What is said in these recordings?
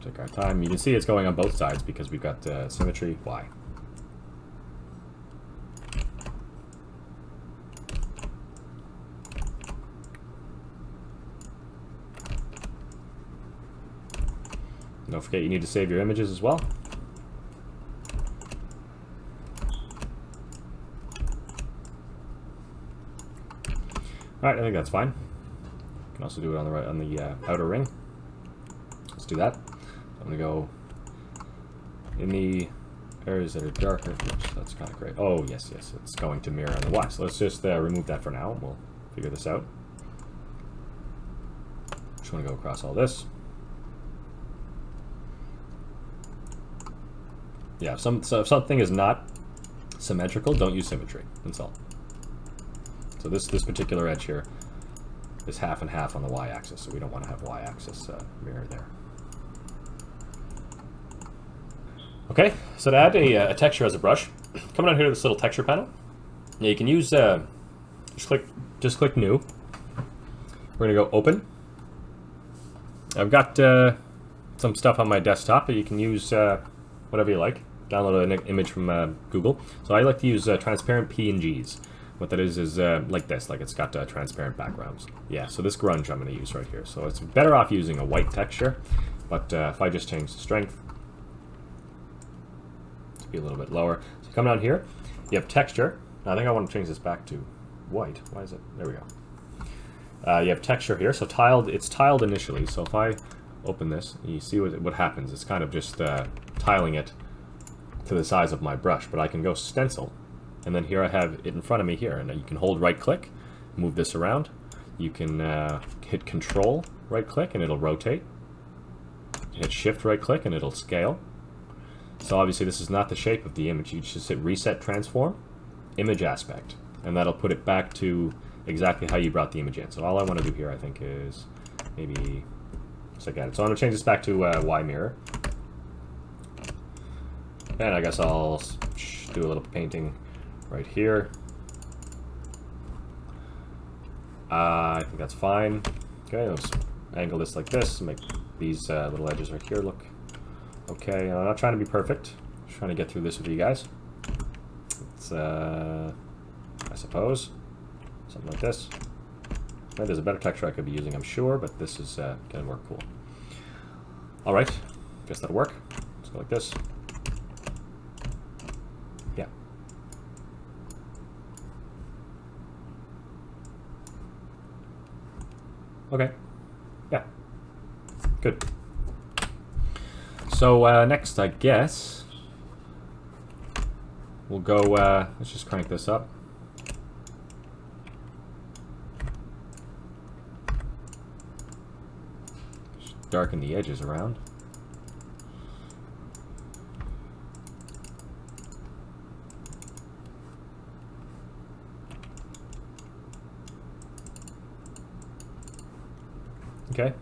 take our time. You can see it's going on both sides because we've got symmetry Y. Don't forget you need to save your images as well. Alright, I think that's fine. You can also do it on the outer ring. Let's do that. I'm gonna go in the areas that are darker. Oops, that's kind of great. Oh yes, it's going to mirror on the Y. So let's just remove that for now. We'll figure this out. Just want to go across all this. Yeah, so if something is not symmetrical, don't use symmetry. That's all. So this particular edge here is half and half on the Y-axis, so we don't want to have Y-axis mirror there. Okay, so to add a texture as a brush, come down here to this little texture panel. Now you can use just click New. We're gonna go Open. I've got some stuff on my desktop, but you can use whatever you like. Download an image from Google. So I like to use transparent PNGs. What that is like this, like it's got transparent backgrounds. Yeah, so this grunge I'm going to use right here. So it's better off using a white texture, but if I just change the strength to be a little bit lower. So come down here, you have texture. Now I think I want to change this back to white. Why is it? There we go. You have texture here, so it's tiled initially. So if I open this, you see what happens. It's kind of just tiling it to the size of my brush, but I can go stencil. And then here I have it in front of me here, and you can hold right click, move this around. You can hit Control right click and it'll rotate. Hit Shift right click and it'll scale. So obviously this is not the shape of the image. You just hit Reset Transform, Image Aspect, and that'll put it back to exactly how you brought the image in. So all I want to do here, I think, is maybe just like that. So I'm going to change this back to Y mirror. And I guess I'll do a little painting right here. I think that's fine. Okay, let's angle this like this, make these little edges right here look okay. I'm not trying to be perfect. I'm just trying to get through this with you guys. It's, I suppose, something like this. Right, there's a better texture I could be using, I'm sure, but this is gonna work cool. All right, guess that'll work. Let's go like this. Yeah. Okay. Yeah. Good. So next, I guess we'll go. Let's just crank this up. Just darken the edges around. Okay.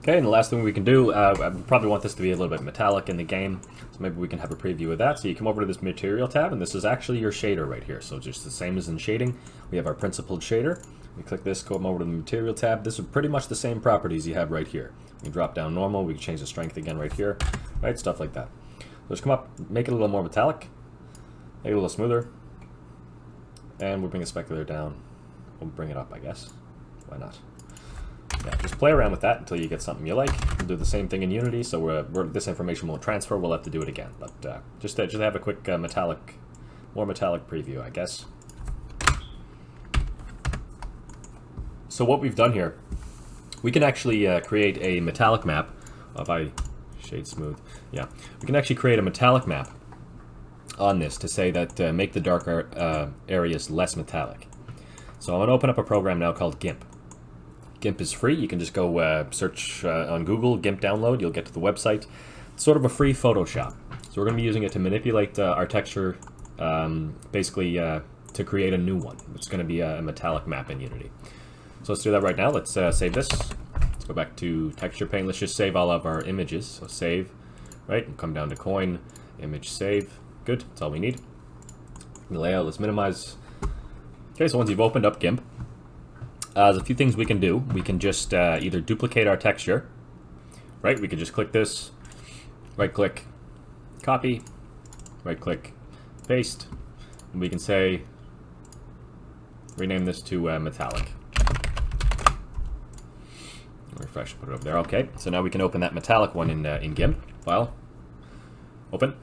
Okay, and the last thing we can do, I probably want this to be a little bit metallic in the game, so maybe we can have a preview of that. So you come over to this Material tab, and this is actually your shader right here. So just the same as in shading, we have our principled shader. We click this, come over to the Material tab. This is pretty much the same properties you have right here. We drop down normal, we can change the strength again right here, right? Stuff like that. So just come up, make it a little more metallic, make it a little smoother, and we'll bring the specular down. We'll bring it up, I guess. Why not? Yeah, just play around with that until you get something you like. We'll do the same thing in Unity, so this information won't transfer. We'll have to do it again, but just have a quick more metallic preview, I guess. So what we've done here, we can actually create a metallic map. If I shade smooth, yeah, we can actually create a metallic map on this to say that make the darker areas less metallic. So I'm going to open up a program now called GIMP. GIMP is free. You can just go search on Google, GIMP download. You'll get to the website. It's sort of a free Photoshop. So we're going to be using it to manipulate our texture, basically to create a new one. It's going to be a metallic map in Unity. So let's do that right now. Let's save this. Let's go back to Texture Paint. Let's just save all of our images. So save, right? And come down to Coin, Image, Save. Good. That's all we need. The layout, let's minimize. Okay, so once you've opened up GIMP, there's a few things we can do. We can just either duplicate our texture, right? We could just click this, right-click, copy, right-click, paste, and we can say, rename this to metallic. Refresh, put it over there. Okay, so now we can open that metallic one in GIMP. File, open.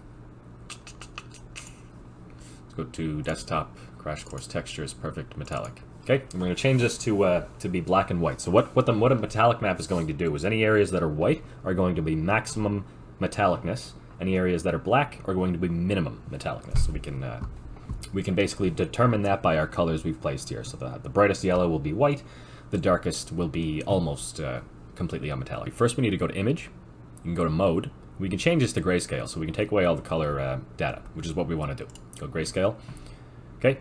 Let's go to desktop, crash course textures, perfect metallic. Okay, and we're going to change this to be black and white. So what a metallic map is going to do is any areas that are white are going to be maximum metallicness. Any areas that are black are going to be minimum metallicness. So we can basically determine that by our colors we've placed here. So the brightest yellow will be white. The darkest will be almost completely unmetallic. First, we need to go to Image. You can go to Mode. We can change this to grayscale, so we can take away all the color data, which is what we want to do. Go grayscale. Okay.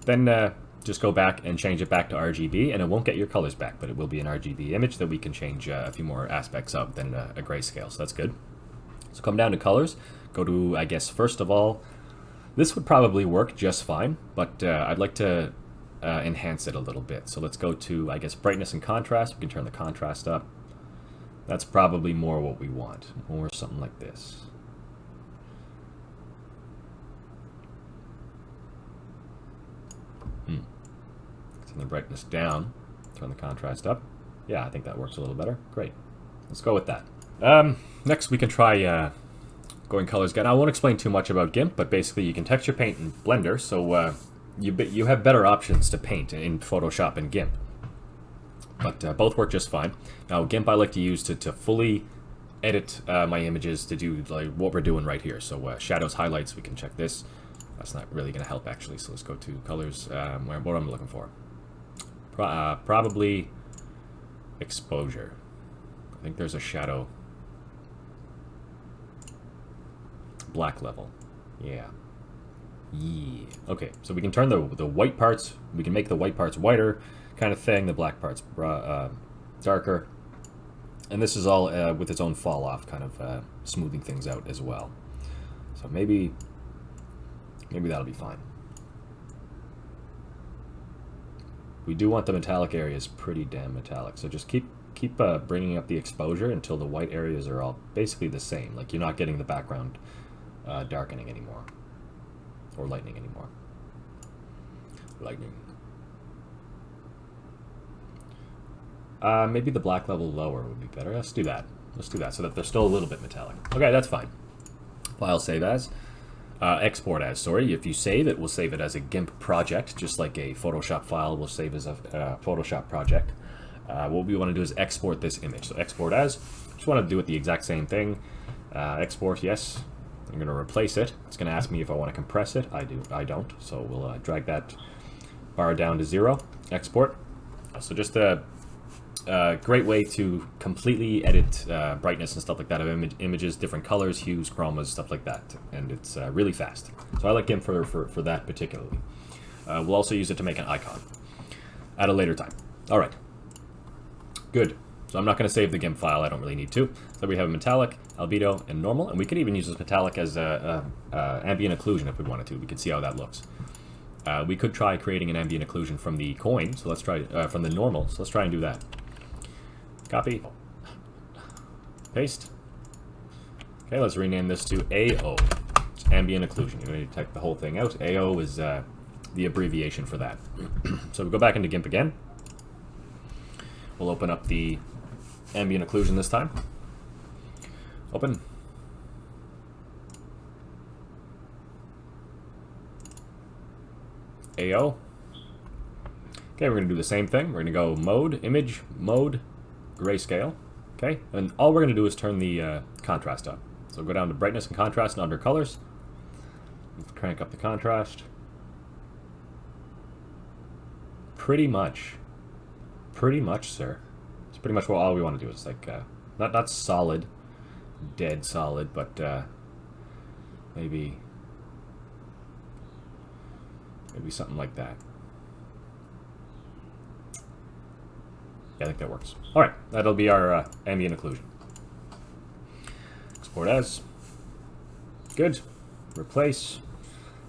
Then just go back and change it back to RGB, and it won't get your colors back, but it will be an RGB image that we can change a few more aspects of than a grayscale, so that's good. So come down to colors. Go to, I guess, first of all, this would probably work just fine, but I'd like to enhance it a little bit. So let's go to, I guess, brightness and contrast. We can turn the contrast up. That's probably more what we want, or something like this. Turn the brightness down, turn the contrast up. Yeah, I think that works a little better. Great. Let's go with that. Next we can try going colors again. I won't explain too much about GIMP, but basically you can texture paint in Blender, so you have better options to paint in Photoshop and GIMP. But both work just fine. Now GIMP I like to use to fully edit my images to do like what we're doing right here. So shadows, highlights, we can check this. That's not really going to help actually, so let's go to colors, what I'm looking for. Probably exposure. I think there's a shadow. Black level. Yeah. Yeah. Okay, so we can turn the white parts, we can make the white parts whiter kind of thing, the black parts darker. And this is all with its own fall off, kind of smoothing things out as well. So maybe that'll be fine. We do want the metallic areas pretty damn metallic, so just keep bringing up the exposure until the white areas are all basically the same. Like you're not getting the background darkening anymore, or lightening anymore. Lightning. Maybe the black level lower would be better. Let's do that. Let's do that so that they're still a little bit metallic. Okay, that's fine. File, save as. Export as, sorry. If you save, it will save it as a GIMP project, just like a Photoshop file will save as a Photoshop project. What we want to do is export this image. So export as. Just want to do it the exact same thing. Export, yes. I'm going to replace it. It's going to ask me if I want to compress it. I don't. So we'll drag that bar down to 0. Export. So just a great way to completely edit brightness and stuff like that of images, different colors, hues, chromas, stuff like that. And it's really fast. So I like GIMP for that particularly. We'll also use it to make an icon at a later time. All right. Good. So I'm not going to save the GIMP file. I don't really need to. So we have metallic, albedo, and normal. And we could even use this metallic as ambient occlusion if we wanted to. We could see how that looks. We could try creating an ambient occlusion from the coin. So let's try from the normal. So let's try and do that. Copy. Paste. Okay, let's rename this to AO. It's ambient occlusion. You're going to type the whole thing out. AO is the abbreviation for that. So we go back into GIMP again. We'll open up the ambient occlusion this time. Open. AO. Okay, we're going to do the same thing. We're going to go mode, image, mode, grayscale. Okay, and all we're going to do is turn the contrast up. So go down to brightness and contrast and under colors. Let's crank up the contrast. Pretty much, sir. It's pretty much what all we want to do. It's like not solid, dead solid, but maybe something like that. Yeah, I think that works. All right, that'll be our ambient occlusion. Export as. Good. Replace.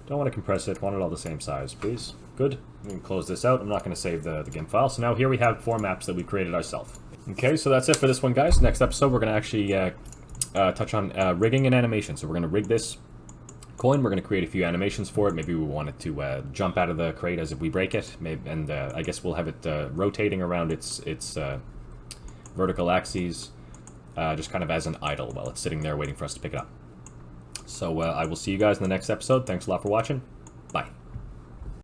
Don't want to compress it. Want it all the same size, please. Good. We can close this out. I'm not going to save the GIMP file. So now here we have 4 maps that we created ourselves. Okay, so that's it for this one, guys. Next episode, we're going to actually touch on rigging and animation. So we're going to rig this coin. We're going to create a few animations for it. Maybe we want it to jump out of the crate as if we break it. Maybe, and I guess we'll have it rotating around its vertical axes, just kind of as an idle while it's sitting there waiting for us to pick it up. So I will see you guys in the next episode. Thanks a lot for watching. Bye.